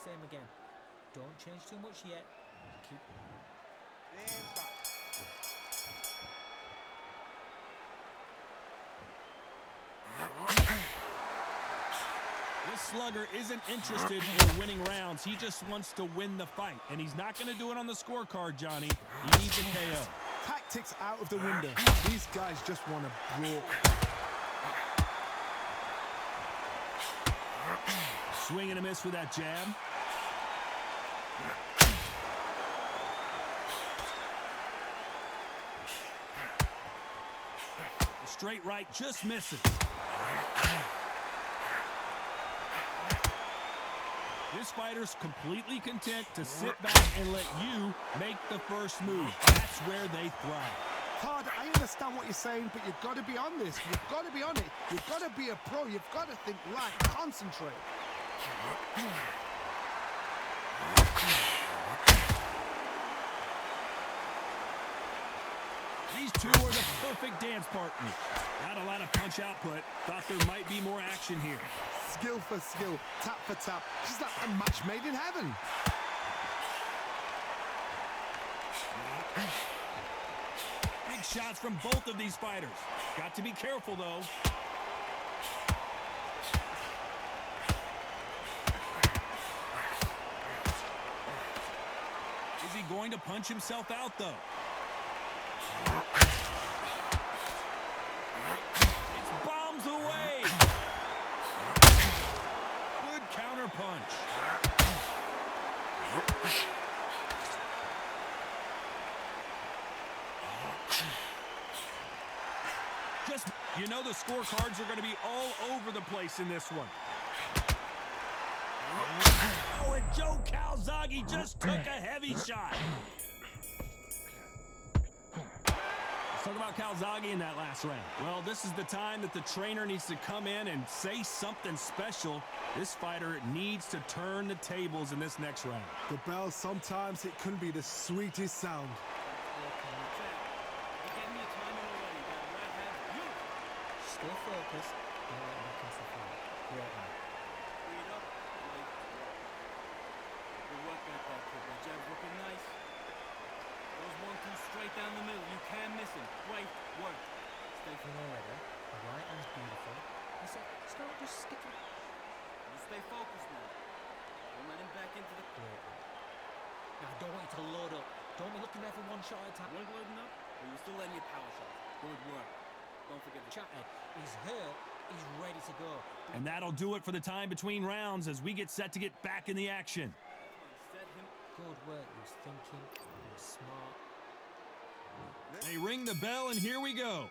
same again. Don't change too much yet. Keep... And back. This slugger isn't interested in winning rounds. He just wants to win the fight. And he's not going to do it on the scorecard, Johnny. He needs a KO. Tactics out of the window. These guys just want to brawl. Swing and a miss with that jab. The straight right just misses. This fighter's completely content to sit back and let you make the first move. That's where they thrive. Todd, I understand what you're saying, but you've got to be on this. You've got to be on it. You've got to be a pro. You've got to think right. Concentrate. These two are the perfect dance partners. Not a lot of punch output. Thought there might be more action here. Skill for skill, tap for tap. She's like a match made in heaven. Big shots from both of these fighters. Got to be careful, though. Is he going to punch himself out, though? It's bombs away. Good counter punch. You know the scorecards are going to be all over the place in this one. Oh, and Joe Calzaghe just took a heavy shot. Let's talk about Calzaghe in that last round. Well, this is the time that the trainer needs to come in and say something special. This fighter needs to turn the tables in this next round. The bell, sometimes it can be the sweetest sound. Stay focused. Don't let him catch the fight. Great man. Read up, like, good work back there, kid. That jab's looking nice. Those 1-2 straight down the middle. You can't miss him. Great work. Stay You know already. The right hand's beautiful. I said, start just sticking. You stay focused now. Don't let him back into the... Great man. Now, I don't want you to load up. Don't be looking there for one shot at a time. You weren't loading up, but you're still letting your power shots. Good work. Don't forget the Chatted. He's hurt. He's ready to go. And that'll do it for the time between rounds as we get set to get back in the action. set him. Good work. He was thinking. He was smart. They ring the bell, and here we go.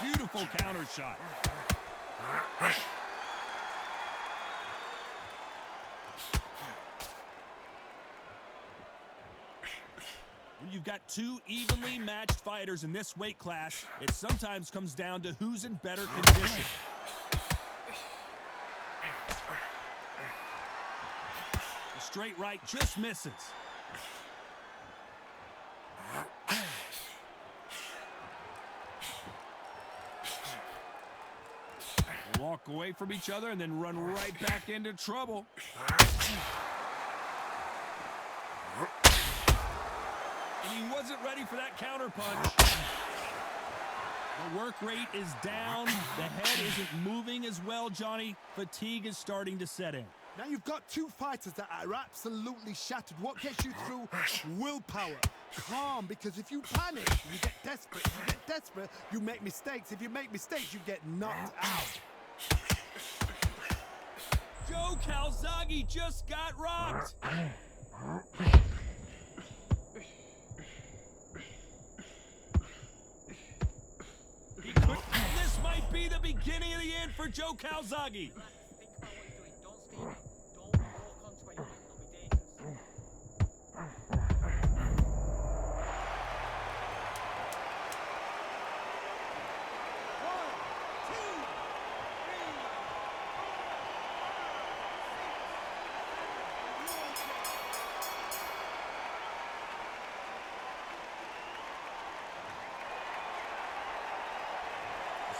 Beautiful counter shot. When you've got two evenly matched fighters in this weight class, it sometimes comes down to who's in better condition. The straight right just misses. Walk away from each other and then run right back into trouble. And he wasn't ready for that counter punch. The work rate is down. The head isn't moving as well, Johnny. Fatigue is starting to set in. Now you've got two fighters that are absolutely shattered. What gets you through? Willpower. Calm, because if you panic, you get desperate. If you get desperate, you make mistakes. If you make mistakes, you get knocked out. Joe Calzaghe just got rocked. This might be the beginning of the end for Joe Calzaghe. Think about what you're doing. Don't stay there. Don't walk onto anything. It'll be dangerous.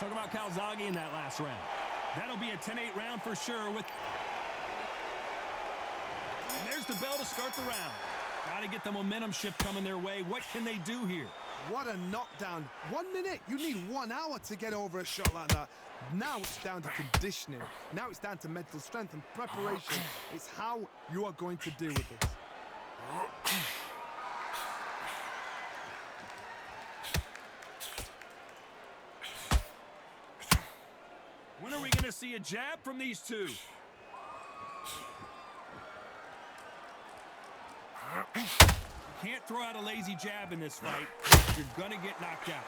Let's talk about Calzaghe in that last round. That'll be a 10-8 round for sure. And there's the bell to start the round. Got to get the momentum shift coming their way. What can they do here? What a knockdown. 1 minute. You need 1 hour to get over a shot like that. Now it's down to conditioning. Now it's down to mental strength and preparation. It's how you are going to deal with this. When are we going to see a jab from these two? You can't throw out a lazy jab in this fight. You're going to get knocked out.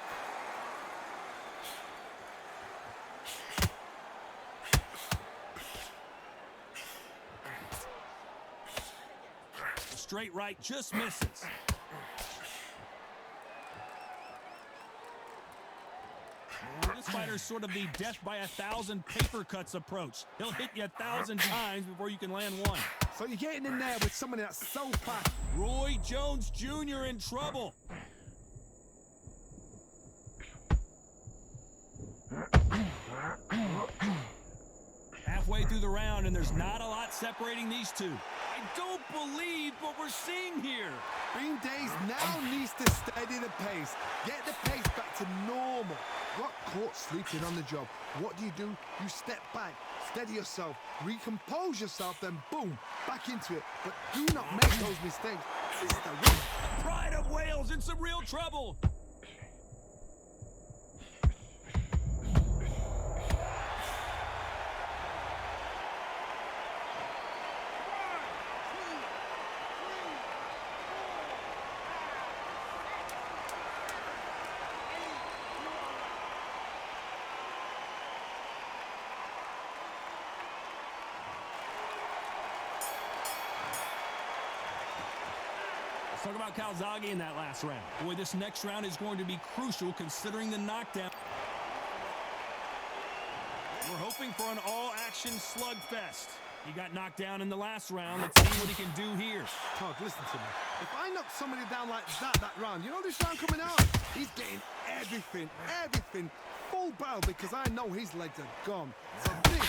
The straight right just misses. This fighter's sort of the death by 1,000 paper cuts approach. He'll hit you 1,000 times before you can land one. So you're getting in there with somebody that's so fast. Roy Jones Jr. in trouble. Halfway through the round, and there's not a lot separating these two. I don't believe what we're seeing here. Bean Days now needs to steady the pace. Get the pace back to normal. Got caught sleeping on the job. What do? You step back, steady yourself, recompose yourself, then boom, back into it. But do not make those mistakes. This is the win. Pride of Wales in some real trouble. Let's talk about Calzaghe in that last round. Boy, this next round is going to be crucial considering the knockdown. We're hoping for an all-action slugfest. He got knocked down in the last round. Let's see what he can do here. Todd, listen to me. If I knock somebody down like that round, you know this round coming out? He's getting everything, full barrel because I know his legs are gone. So this,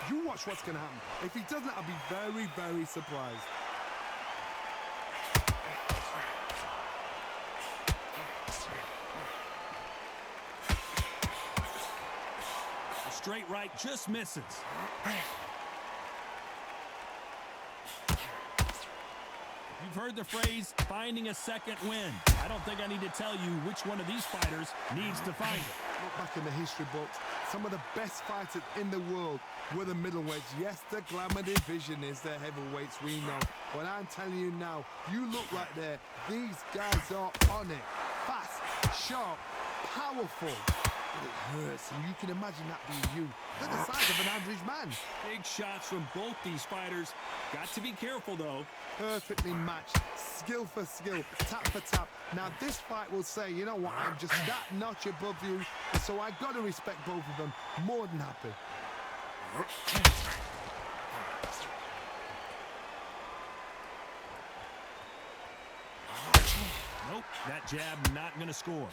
you watch what's going to happen. If he doesn't, I'll be very, very surprised. Straight right just misses. You've heard the phrase, finding a second wind. I don't think I need to tell you which one of these fighters needs to find it. Look back in the history books. Some of the best fighters in the world were the middleweights. Yes, the glamour division is the heavyweights, we know. But I'm telling you now, you look right there. These guys are on it. Fast, sharp, powerful. But it hurts, and you can imagine that being you. They're the size of an average man. Big shots from both these fighters. Got to be careful, though. Perfectly matched, skill for skill, tap for tap. Now this fight will say, you know what, I'm just that notch above you, and so I got to respect both of them. More than happy. Nope, that jab not going to score.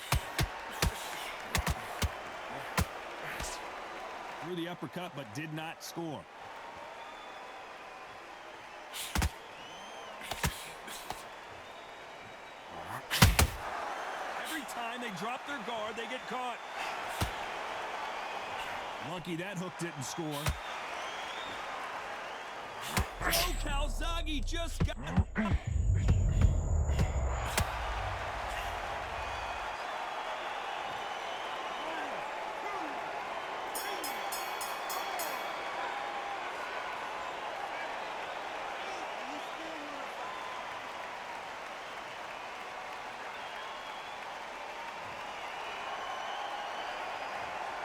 Threw the uppercut, but did not score. Every time they drop their guard, they get caught. Lucky that hook didn't score. Oh, Calzaghe just got...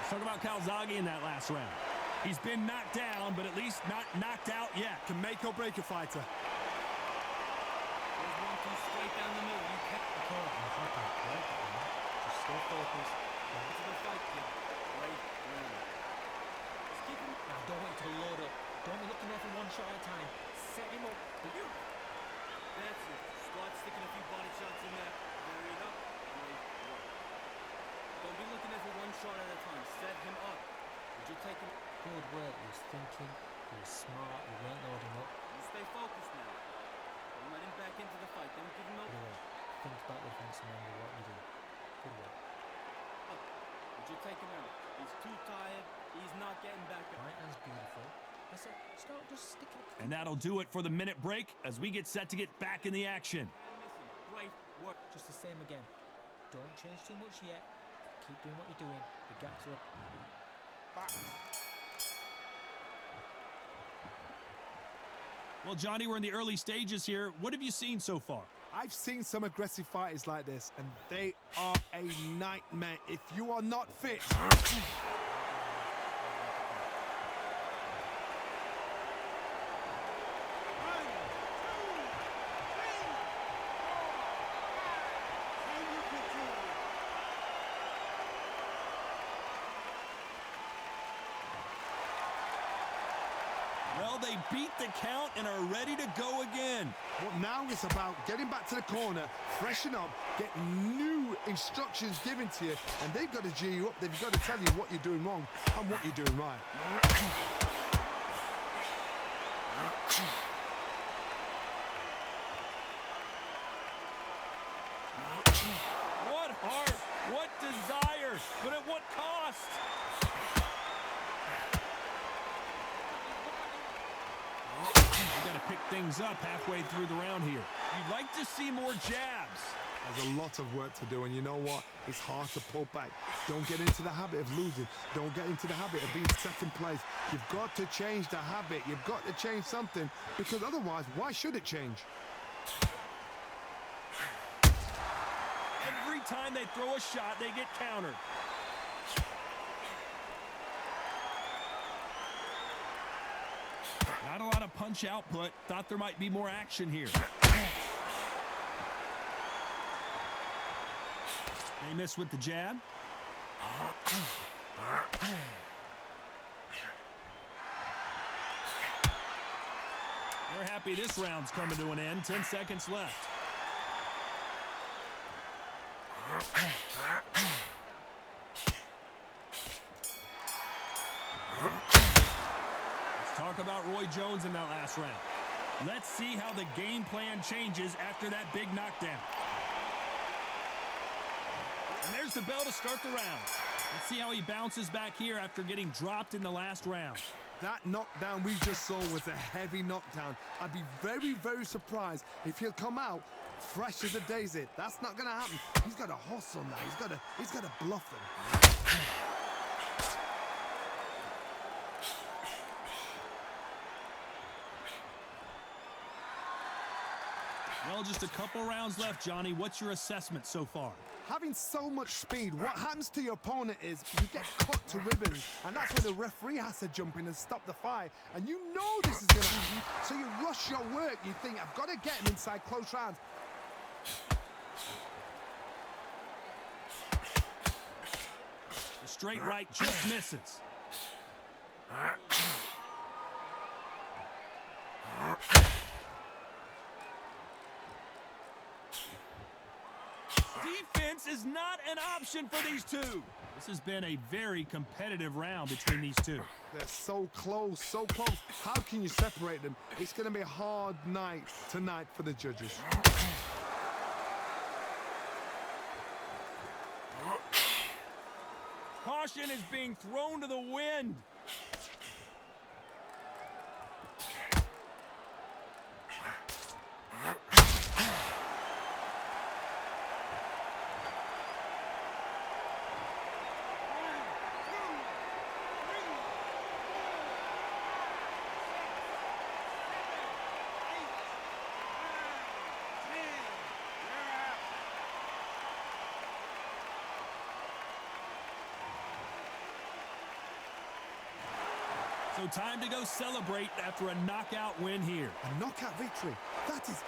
Talk about Calzaghe in that last round. He's been knocked down, but at least not knocked out yet. Can make or break a fighter. There's 1-2 straight down the middle. You can't. Just stay focused. It's the fight, kid. Right round. Just keep him. Now, don't wait to load up. Don't be looking there for one shot at a time. Set him up. That's it. Start sticking a few body shots in there. Bury it up. Great work. Don't be looking at it one shot at a time. Set him up. Would you take him? Good work. He was thinking. He was smart. He weren't loading up. You stay focused now. Don't let him back into the fight. Don't give him no. Good work. Think back with him, remember what you do. Good work. Up. Would you take him out? He's too tired. He's not getting back up. Right hand's beautiful. I said, start just sticking it. And that'll do it for the minute break as we get set to get back in the action. Missing. Great work. Just the same again. Don't change too much yet. Keep doing what you're doing. The gaps are up. Back. Well, Johnny, we're in the early stages here. What have you seen so far? I've seen some aggressive fighters like this, and they are a nightmare if you are not fit. Well, they beat the count and are ready to go again. But now it's about getting back to the corner, freshen up, get new instructions given to you, and they've got to G you up. They've got to tell you what you're doing wrong and what you're doing right. What heart, what desire, but at what cost? We've got to pick things up halfway through the round here. You'd like to see more jabs. There's a lot of work to do, and you know what? It's hard to pull back. Don't get into the habit of losing. Don't get into the habit of being second place. You've got to change the habit. You've got to change something, because otherwise, why should it change? Every time they throw a shot, they get countered. Not a lot of punch output. Thought there might be more action here. They miss with the jab. They're happy this round's coming to an end. 10 seconds left. Let's talk about Roy Jones in that last round. Let's see how the game plan changes after that big knockdown. And there's the bell to start the round. Let's see how he bounces back here after getting dropped in the last round. That knockdown we just saw was a heavy knockdown. I'd be very, very surprised if he'll come out fresh as a daisy. That's not going to happen. He's got to hustle now. He's got to bluff them. Well, just a couple rounds left, Johnny. What's your assessment so far? Having so much speed, what happens to your opponent is you get cut to ribbons, and that's where the referee has to jump in and stop the fight. And you know this is going to happen, so you rush your work. You think, I've got to get him inside close rounds. The straight right just misses. Defense is not an option for these two. This has been a very competitive round between these two. They're so close, so close. How can you separate them? It's going to be a hard night tonight for the judges. Caution is being thrown to the wind. So time to go celebrate after a knockout win here. A knockout victory. That is